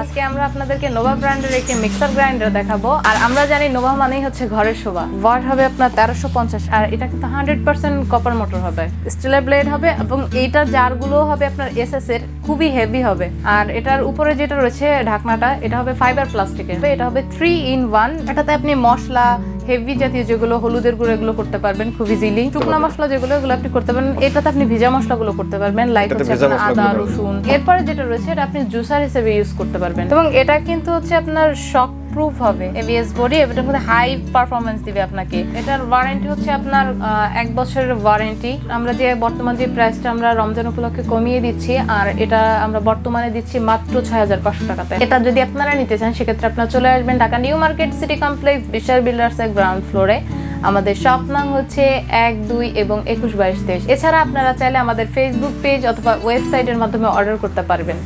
আজকে আমরা আপনাদেরকে নোভা ব্র্যান্ডের একটি মিক্সার গ্রাইন্ডার দেখাবো। আর আমরা জানি নোভা মানেই হচ্ছে ঘরের শোভা। ওয়াট হবে আপনার 1350, আর এটা কিন্তু 100% কপার মোটর হবে, স্টিলের ব্লেড হবে, এবং এইটার জারগুলো হবে আপনার এসএস এর, খুবই হেভি হবে। আর এটার উপরে যেটা রয়েছে ঢাকনাটা, এটা হবে ফাইবার প্লাস্টিকের, এটা হবে 3-in-1। এটাতে আপনি মশলা হেভি জাতীয় যেগুলো হলুদের গুঁড়ো এগুলো করতে পারবেন খুব ইজিলি। শুকনো মশলা যেগুলো এগুলো আপনি করতে পারবেন। এটাতে আপনি ভিজা মশলাগুলো করতে পারবেন, লাইক হচ্ছে আপনার আদা রসুন। এরপরে যেটা রয়েছে এটা আপনি জুসার হিসেবে ইউজ করতে পারবেন, এবং এটা কিন্তু হচ্ছে আপনার শক প্রুফ হবে, এবিএস বডি, এটার মধ্যে হাই পারফরমেন্স দিবে আপনাকে। এটার ওয়ারেন্টি হচ্ছে আপনার 1 বছরের ওয়ারেন্টি। আমরা যে বর্তমান যে প্রাইসটা আমরা রমজান উপলক্ষে কমিয়ে দিচ্ছি, আর এটা আমরা বর্তমানে দিচ্ছি মাত্র 6500 টাকাতে। এটা যদি আপনারা নিতে চান সেক্ষেত্রে আপনারা চলে আসবেন Dhaka New Market City complex Bishal builders এর গ্রাউন্ড ফ্লোরে। আমাদের শপ নাম হচ্ছে 1, 2 এবং 21, 22, 23। এছাড়া আপনারা চাইলে আমাদের ফেসবুক পেজ অথবা ওয়েবসাইটের মাধ্যমে অর্ডার করতে পারবেন।